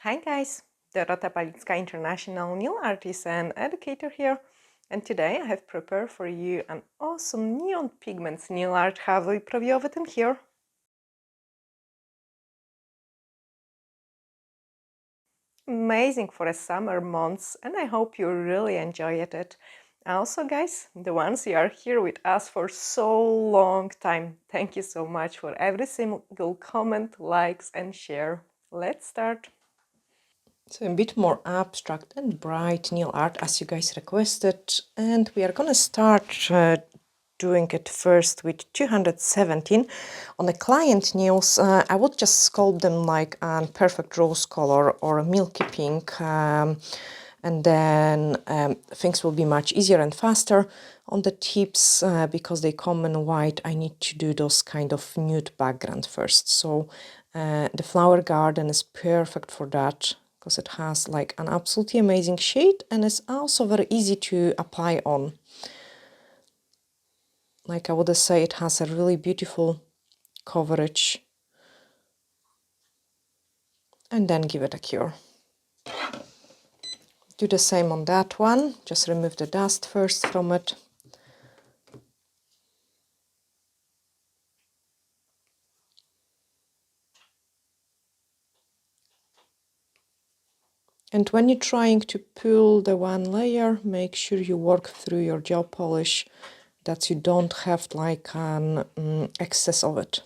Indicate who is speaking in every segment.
Speaker 1: Hi guys, Dorota International nail artist and educator here, and today I have prepared for you an awesome neon pigments nail art Havli Praviovetin here. Amazing for a summer months, and I hope you really enjoyed it. Also guys, the ones you are here with us for so long time, thank you so much for every single comment, likes and share. Let's start. So a bit more abstract and bright nail art as you guys requested, and we are gonna start doing it first with 217 on the client nails. I would just sculpt them like a perfect rose color or a milky pink, and then things will be much easier and faster. On the tips, because they come in white, I need to do those kind of nude background first. So the flower garden is perfect for that, because it has like an absolutely amazing shade and it's also very easy to apply on. Like I would say, it has a really beautiful coverage. And then give it a cure. Do the same on that one. Just remove the dust first from it. And when you're trying to pull the one layer, make sure you work through your gel polish, that you don't have like an excess of it.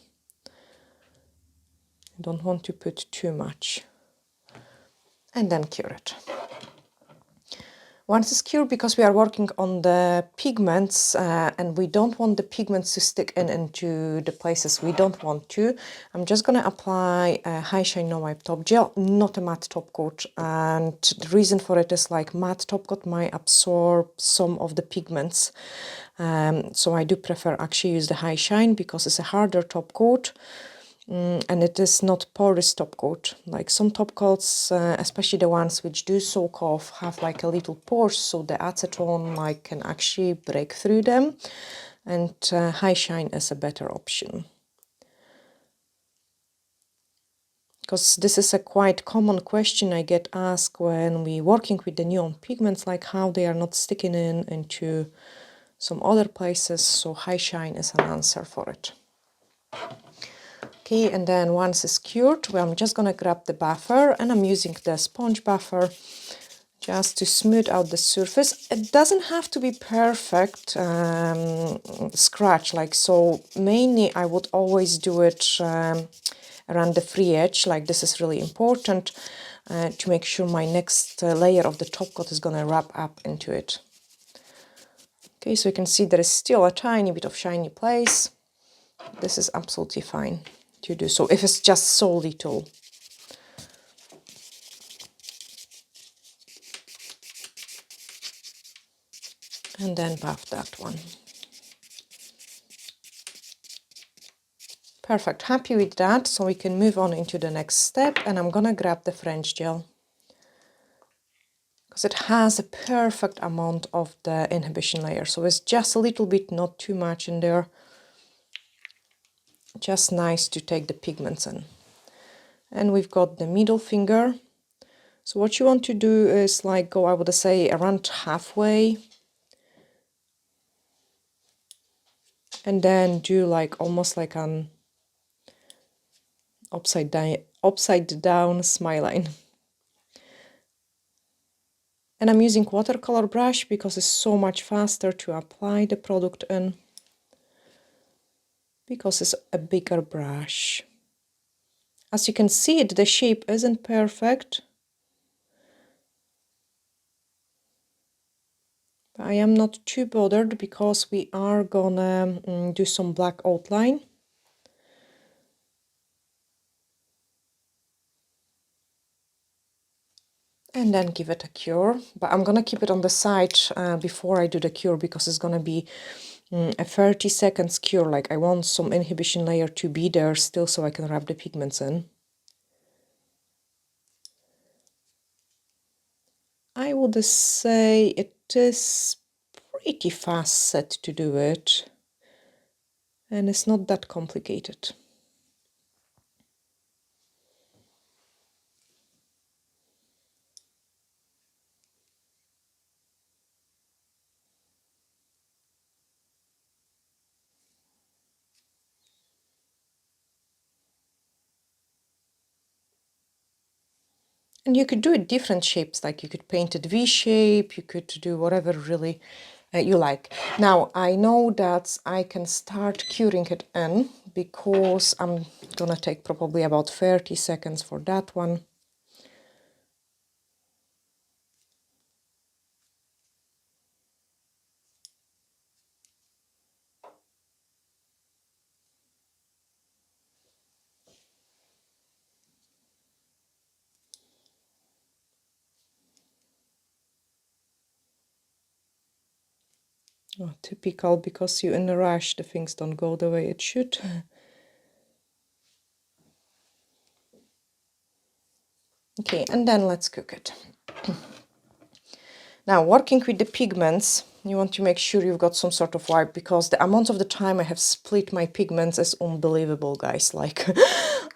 Speaker 1: You don't want to put too much. And then cure it. Once it's cured, because we are working on the pigments and we don't want the pigments to stick into the places we don't want to, I'm just going to apply a high shine no wipe top gel, not a matte top coat. And the reason for it is like matte top coat might absorb some of the pigments. So I do prefer actually use the high shine because it's a harder top coat. And it is not porous top coat. Like some top coats, especially the ones which do soak off, have like a little pores, so the acetone like can actually break through them, and high shine is a better option. Because this is a quite common question I get asked when we working with the neon pigments, like how they are not sticking into some other places, so high shine is an answer for it. Okay, and then once it's cured, well, I'm just gonna grab the buffer, and I'm using the sponge buffer just to smooth out the surface. It doesn't have to be perfect scratch, like so. Mainly I would always do it around the free edge, like this is really important to make sure my next layer of the top coat is gonna wrap up into it. Okay, so you can see there is still a tiny bit of shiny place. This is absolutely fine to do so if it's just so little. And then buff that one. Perfect, happy with that, so we can move on into the next step, and I'm gonna grab the French gel because it has a perfect amount of the inhibition layer, so it's just a little bit, not too much in there. Just nice to take the pigments in. And we've got the middle finger. So what you want to do is like go, I would say, around halfway, and then do like almost like an upside down smile line. And I'm using watercolor brush because it's so much faster to apply the product in, because it's a bigger brush. As you can see, the shape isn't perfect. But I am not too bothered because we are gonna do some black outline. And then give it a cure. But I'm gonna keep it on the side before I do the cure, because it's gonna be a 30 seconds cure. Like I want some inhibition layer to be there still so I can wrap the pigments in. I would say it is pretty fast set to do it, and it's not that complicated. And you could do it different shapes, like you could paint it V shape, you could do whatever really you like. Now, I know that I can start curing it in because I'm gonna take probably about 30 seconds for that one. Oh, typical, because you're in a rush, the things don't go the way it should. Okay, and then let's cook it. Now, working with the pigments, you want to make sure you've got some sort of wipe, because the amount of the time I have split my pigments is unbelievable, guys. Like,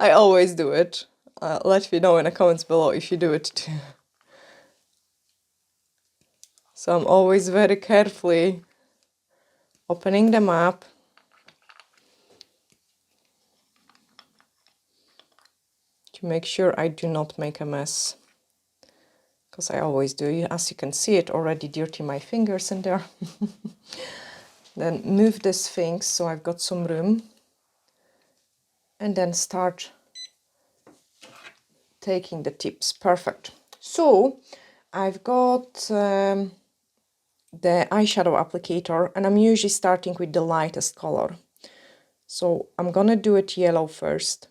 Speaker 1: I always do it. Let me know in the comments below if you do it too. So I'm always very carefully opening them up. To make sure I do not make a mess. Because I always do. As you can see, it already dirty my fingers in there. Then move these things so I've got some room. And then start taking the tips. Perfect. So I've got the eyeshadow applicator, and I'm usually starting with the lightest color. So I'm gonna do it yellow first.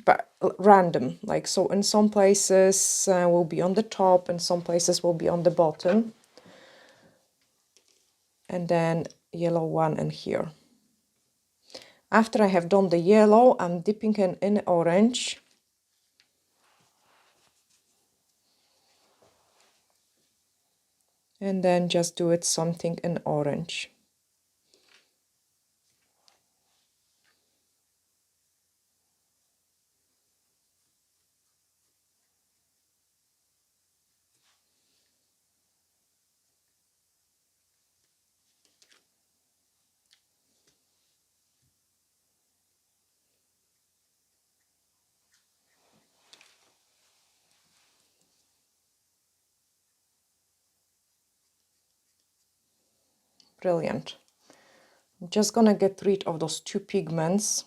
Speaker 1: But random, like, so in some places will be on the top, and some places will be on the bottom. And then yellow one in here. After I have done the yellow, I'm dipping in orange. And then just do it something in orange. Brilliant. I'm just gonna get rid of those two pigments,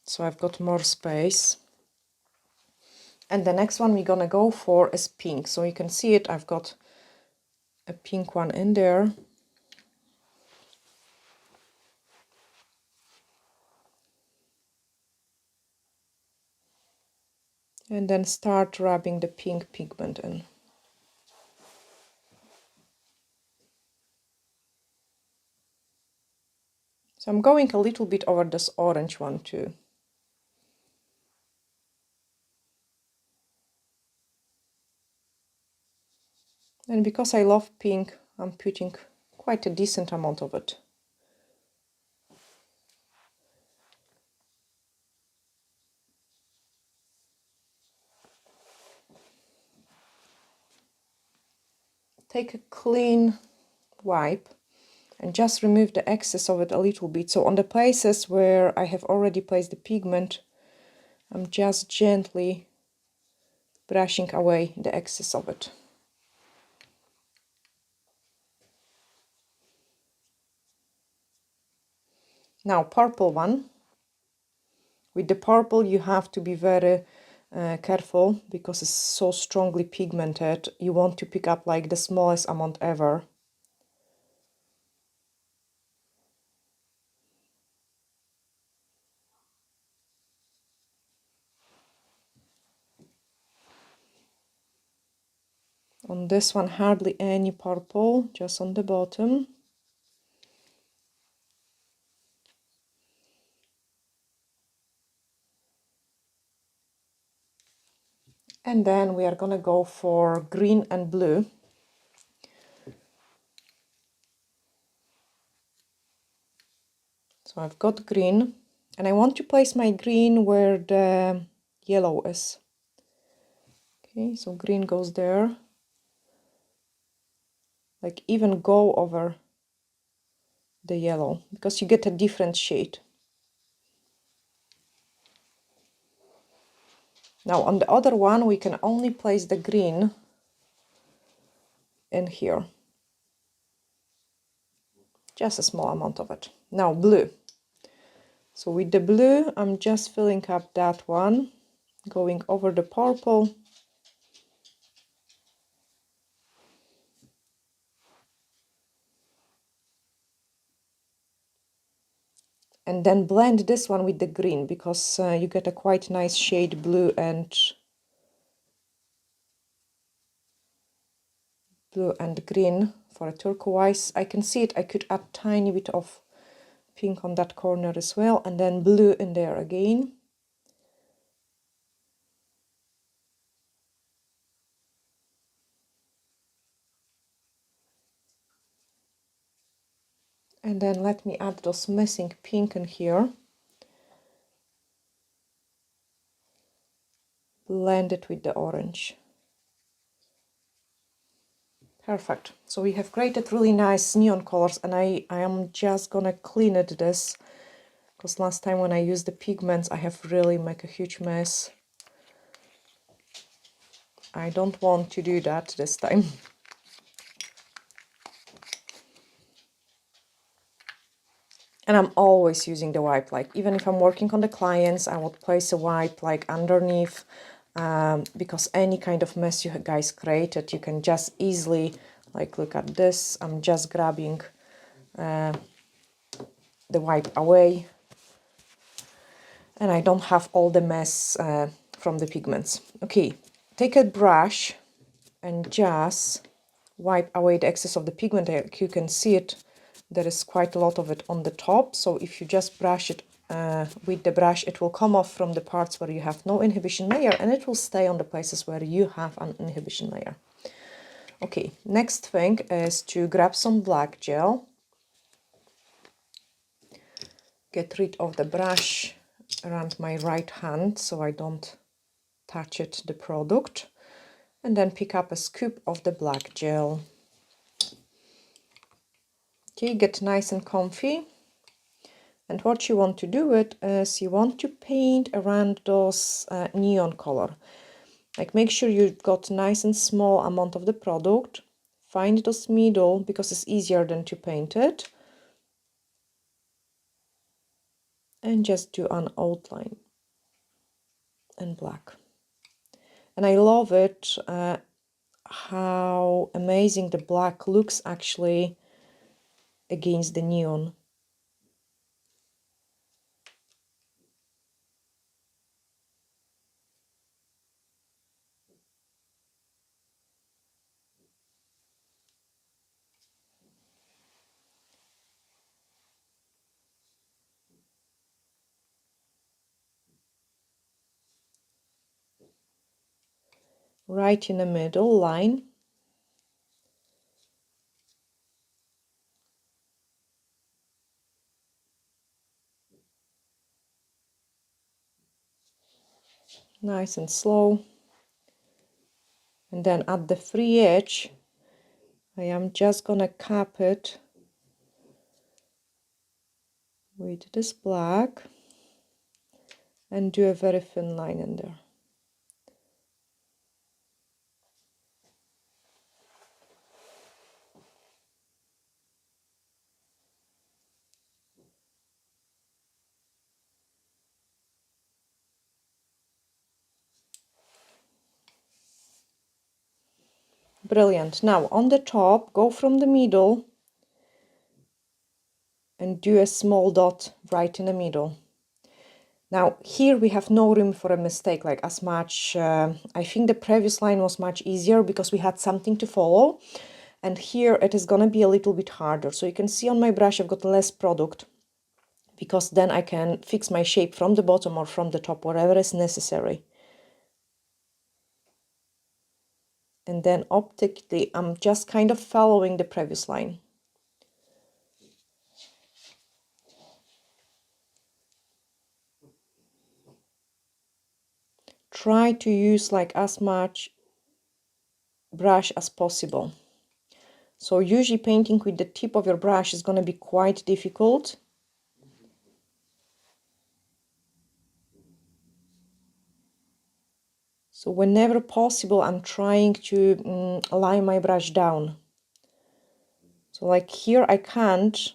Speaker 1: so I've got more space. And the next one we're gonna go for is pink. So you can see it, I've got a pink one in there. And then start rubbing the pink pigment in. So I'm going a little bit over this orange one too. And because I love pink, I'm putting quite a decent amount of it. Take a clean wipe and just remove the excess of it a little bit. So on the places where I have already placed the pigment, I'm just gently brushing away the excess of it. Now purple one. With the purple you have to be very careful, because it's so strongly pigmented. You want to pick up like the smallest amount ever. On this one hardly any purple, just on the bottom. And then we are gonna go for green and blue. So I've got green, and I want to place my green where the yellow is. Okay, so green goes there. Like, even go over the yellow, because you get a different shade. Now on the other one, we can only place the green in here. Just a small amount of it. Now blue. So with the blue, I'm just filling up that one, going over the purple. And then blend this one with the green, because you get a quite nice shade blue and green for a turquoise. I can see it. I could add tiny bit of pink on that corner as well, and then blue in there again. And then let me add those missing pink in here. Blend it with the orange. Perfect. So we have created really nice neon colors, and I am just gonna clean it this, because last time when I used the pigments, I have really make a huge mess. I don't want to do that this time. And I'm always using the wipe, like even if I'm working on the clients, I would place a wipe like underneath, because any kind of mess you guys created, you can just easily, like look at this, I'm just grabbing the wipe away, and I don't have all the mess from the pigments. Okay, take a brush and just wipe away the excess of the pigment. You can see it, there is quite a lot of it on the top, so if you just brush it with the brush, it will come off from the parts where you have no inhibition layer, and it will stay on the places where you have an inhibition layer. Okay, next thing is to grab some black gel, get rid of the brush around my right hand so I don't touch it, the product, and then pick up a scoop of the black gel. Okay, get nice and comfy. And what you want to do it is you want to paint around those neon color. Like make sure you've got nice and small amount of the product. Find those middle, because it's easier than to paint it. And just do an outline and black. And I love it how amazing the black looks actually against the neon. Right in the middle line. Nice and slow. And then at the free edge, I am just gonna cap it with this black and do a very thin line in there. Brilliant. Now on the top, go from the middle and do a small dot right in the middle. Now here we have no room for a mistake, like as much, I think the previous line was much easier because we had something to follow, and here it is gonna be a little bit harder. So you can see on my brush I've got less product, because then I can fix my shape from the bottom or from the top, wherever is necessary. And then optically I'm just kind of following the previous line. Try to use like as much brush as possible. So usually painting with the tip of your brush is going to be quite difficult. So whenever possible, I'm trying to line my brush down. So like here I can't,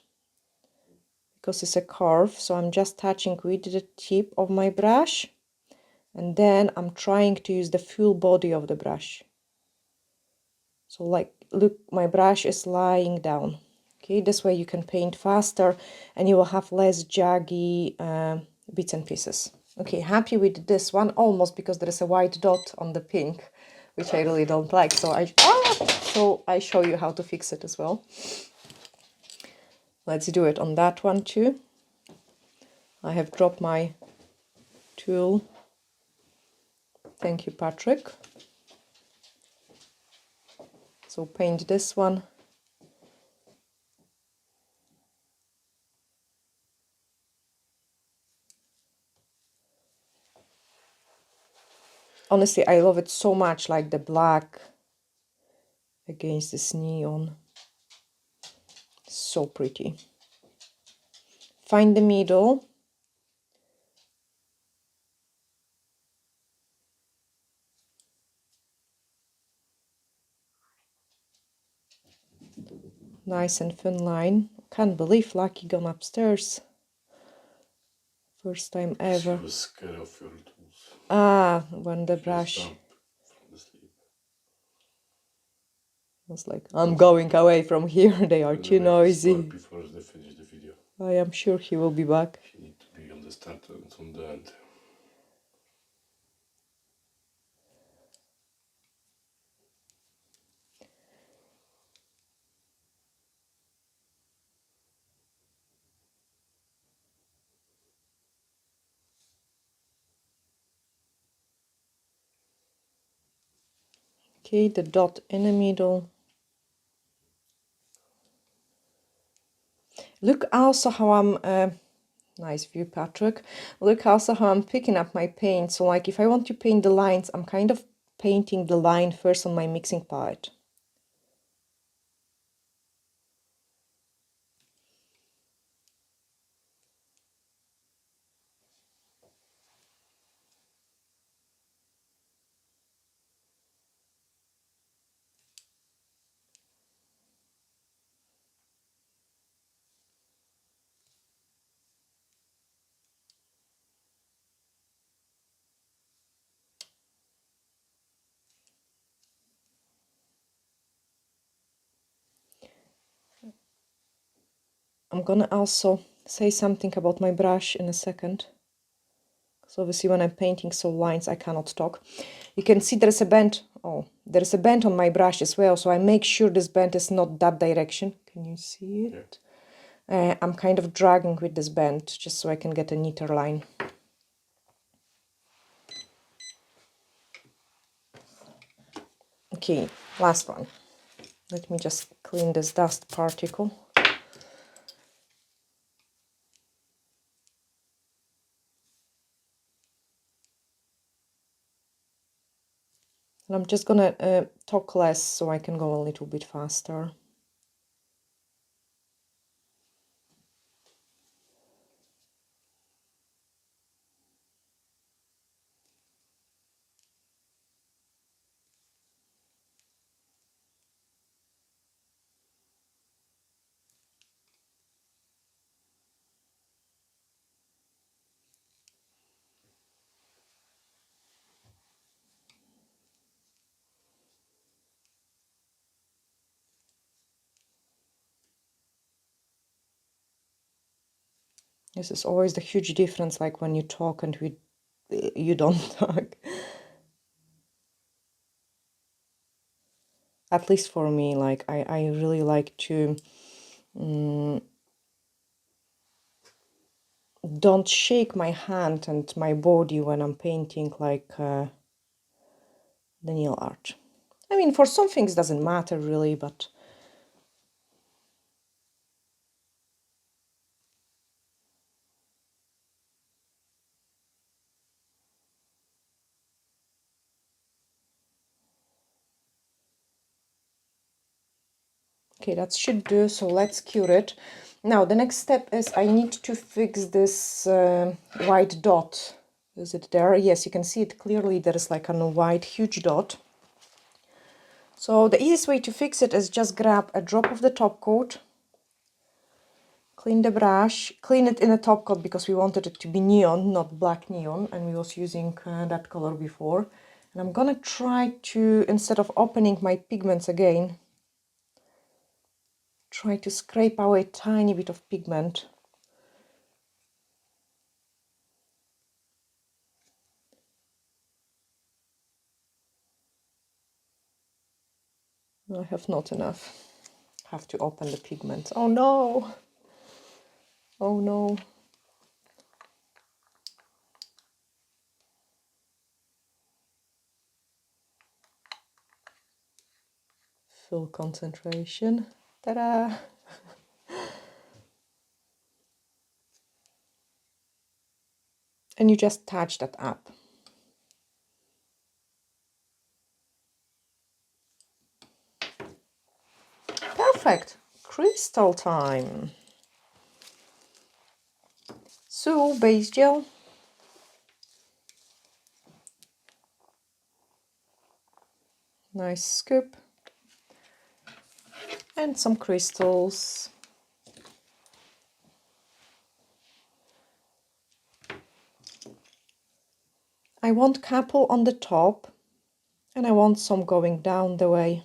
Speaker 1: because it's a curve, so I'm just touching with the tip of my brush, and then I'm trying to use the full body of the brush. So like, look, my brush is lying down. Okay, this way you can paint faster and you will have less jaggy bits and pieces. Okay, happy with this one, almost, because there is a white dot on the pink, which I really don't like. So I show you how to fix it as well. Let's do it on that one too. I have dropped my tool. Thank you, Patrick. So paint this one. Honestly, I love it so much, like the black against this neon. So pretty. Find the middle. Nice and thin line. Can't believe Lucky gone upstairs. First time ever.
Speaker 2: She was scared of your tools.
Speaker 1: Ah, when the brush was like, I'm going away from here, they are too noisy.
Speaker 2: Before they finish the video.
Speaker 1: I am sure he will be back.
Speaker 2: He needs to be on the start and on the end.
Speaker 1: Okay, the dot in the middle. Look also how I'm, nice view, Patrick. Look also how I'm picking up my paint. So like if I want to paint the lines, I'm kind of painting the line first on my mixing palette. I'm gonna also say something about my brush in a second. So obviously when I'm painting so lines, I cannot talk. You can see there's a bend. Oh, there's a bend on my brush as well. So I make sure this bend is not that direction. Can you see it? Yeah. I'm kind of dragging with this bend just so I can get a neater line. Okay, last one. Let me just clean this dust particle. And I'm just gonna talk less so I can go a little bit faster. This is always the huge difference, like when you talk and you don't talk. At least for me, like I really like to don't shake my hand and my body when I'm painting like the nail art. I mean, for some things doesn't matter really, but okay, that should do. So let's cure it. Now the next step is I need to fix this white dot Is it there? Yes, you can see it clearly. There is like a white huge dot. So the easiest way to fix it is just grab a drop of the top coat, clean the brush, clean it in a top coat because we wanted it to be neon, not black neon, and we was using that color before. And I'm gonna try to, instead of opening my pigments again, try to scrape away a tiny bit of pigment. I have not enough. Have to open the pigment. Oh no! Oh no! Full concentration. Ta-da! And you just touch that up. Perfect! Crystal time! So, base gel. Nice scoop. And some crystals. I want couple on the top, and I want some going down the way.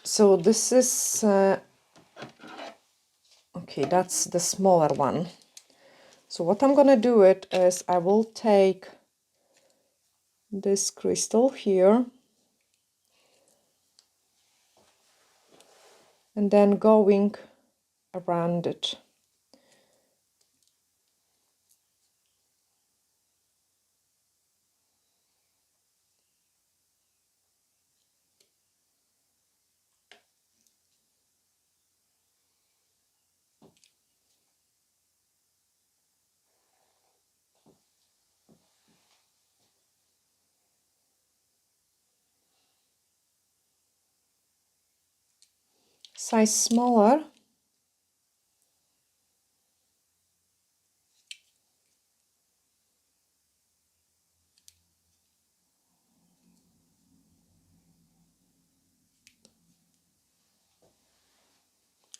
Speaker 1: So this is, okay, that's the smaller one. So what I'm gonna do it is I will take this crystal here and then going around it. Size smaller.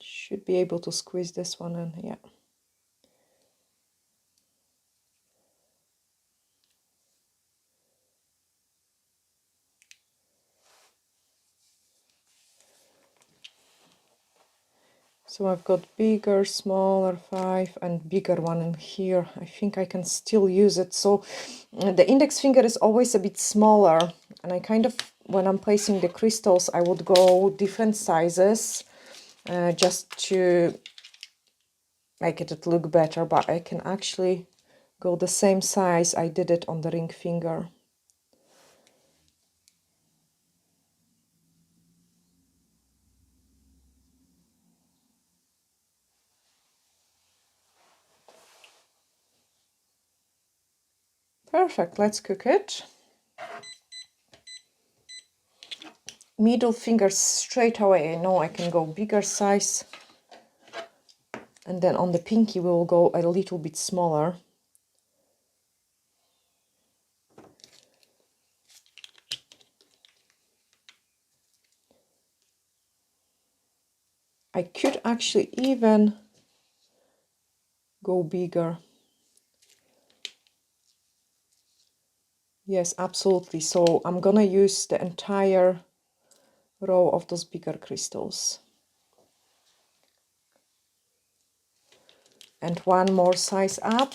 Speaker 1: Should be able to squeeze this one in, yeah. So I've got bigger, smaller 5 and bigger one in here. I think I can still use it. So the index finger is always a bit smaller, and I kind of, when I'm placing the crystals, I would go different sizes just to make it look better, but I can actually go the same size I did it on the ring finger. Perfect, let's cook it. Middle finger straight away, I know I can go bigger size. And then on the pinky we will go a little bit smaller. I could actually even go bigger. Yes, absolutely. So I'm gonna use the entire row of those bigger crystals. And one more size up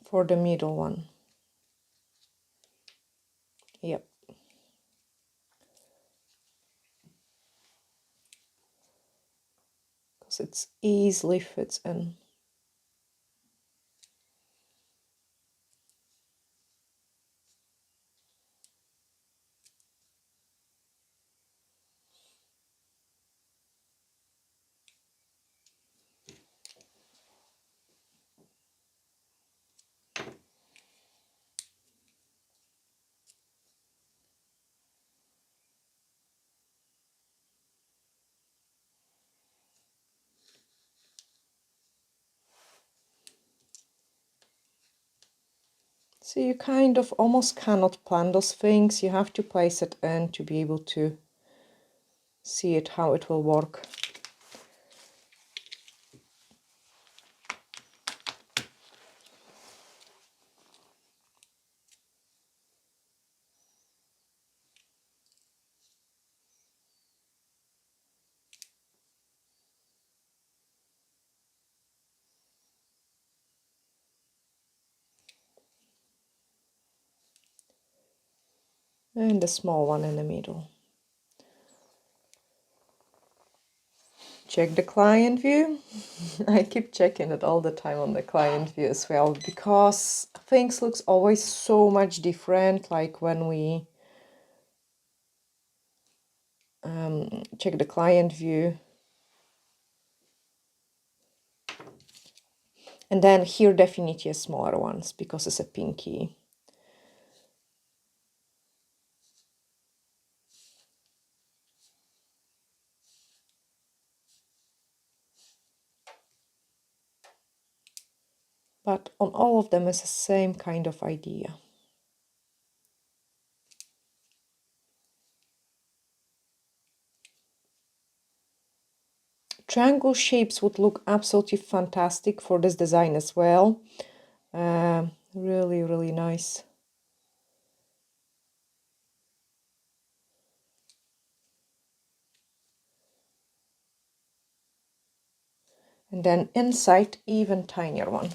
Speaker 1: for the middle one. Yep. Because it easily fits in. So you kind of almost cannot plan those things. You have to place it in to be able to see it, how it will work. And the small one in the middle. Check the client view. I keep checking it all the time on the client view as well, because things looks always so much different, like when we check the client view. And then here definitely smaller ones because it's a pinky. But on all of them is the same kind of idea. Triangle shapes would look absolutely fantastic for this design as well. Really, really nice. And then inside, even tinier one.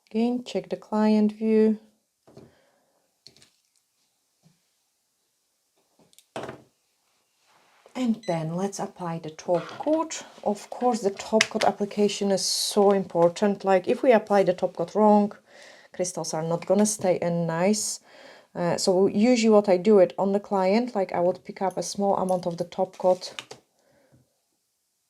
Speaker 1: Again, check the client view. And then let's apply the top coat. Of course, the top coat application is so important. Like if we apply the top coat wrong, crystals are not gonna stay in nice. So usually what I do it on the client, like I would pick up a small amount of the top coat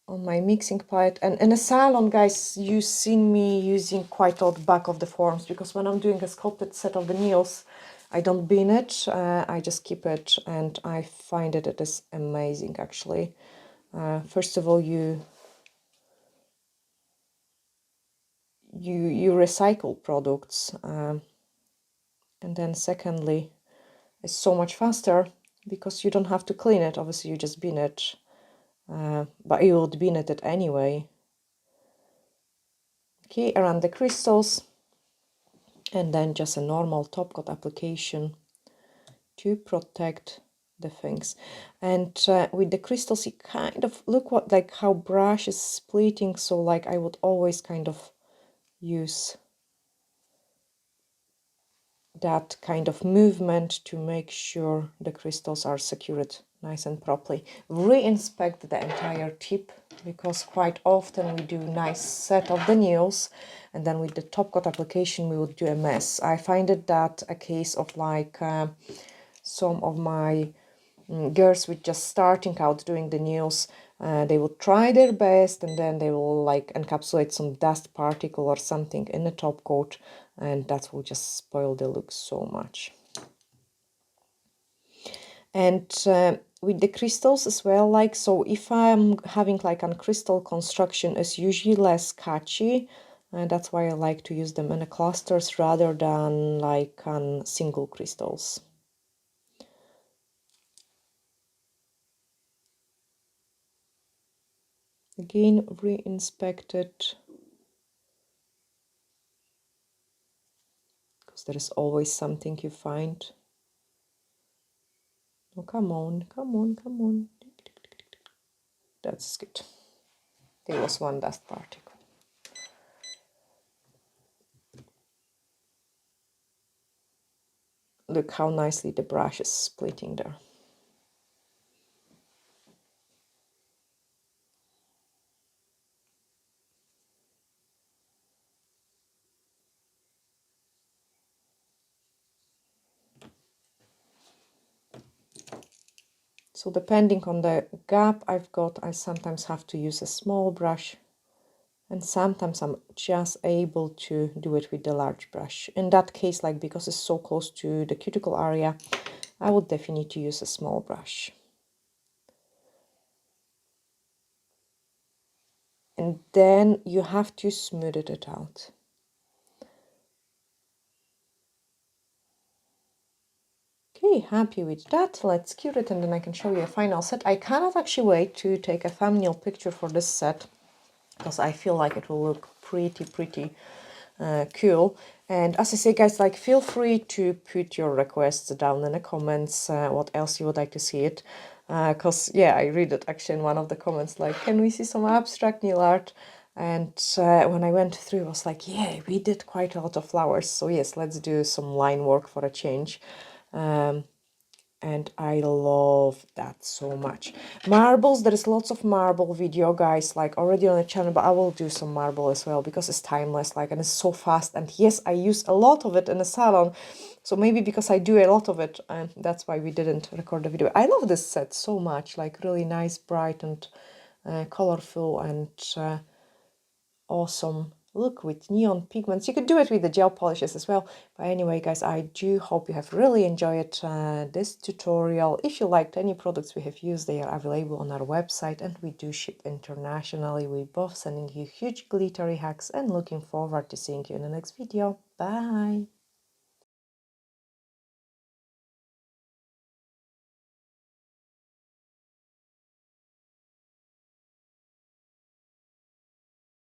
Speaker 1: on my mixing palette. And in a salon, guys, you've seen me using quite a lot back of the forms, because when I'm doing a sculpted set of the nails, I don't bin it, I just keep it, and I find it is amazing actually. First of all, you recycle products, and then secondly, it's so much faster because you don't have to clean it. Obviously, you just bin it, but you would bin it anyway. Okay, around the crystals, and then just a normal top coat application to protect the things. And with the crystals, you kind of look what, like how brush is splitting, so like I would always kind of use that kind of movement to make sure the crystals are secured nice and properly. Re-inspect the entire tip, because quite often we do nice set of the nails and then with the top coat application we would do a mess. I find it that a case of like some of my girls with just starting out doing the nails, they will try their best and then they will like encapsulate some dust particle or something in the top coat, and that will just spoil the look so much. And with the crystals as well, like, so if I'm having like a crystal construction, it's usually less catchy, and that's why I like to use them in the clusters rather than like on single crystals. Again, re-inspect it, because there is always something you find. Oh, come on, come on, come on. That's good. There was one dust particle. Look how nicely the brush is splitting there. So depending on the gap I've got, I sometimes have to use a small brush, and sometimes I'm just able to do it with the large brush. In that case, like because it's so close to the cuticle area, I would definitely need to use a small brush. And then you have to smooth it out. Okay, happy with that. Let's cure it and then I can show you a final set. I cannot actually wait to take a thumbnail picture for this set because I feel like it will look pretty cool. And as I say, guys, like, feel free to put your requests down in the comments, what else you would like to see it. Because, yeah, I read it actually in one of the comments, like, can we see some abstract nail art? And when I went through, I was like, yeah, we did quite a lot of flowers. So yes, let's do some line work for a change. And I love that so much. Marbles, there is lots of marble video, guys, like already on the channel, but I will do some marble as well because it's timeless, like, and it's so fast. And yes, I use a lot of it in the salon, so maybe because I do a lot of it, and that's why we didn't record the video. I love this set so much, like really nice, bright and colorful and awesome look with neon pigments. You could do it with the gel polishes as well. But anyway, guys, I do hope you have really enjoyed this tutorial. If you liked any products we have used, they are available on our website and we do ship internationally. We both sending you huge glittery hacks and looking forward to seeing you in the next video. Bye!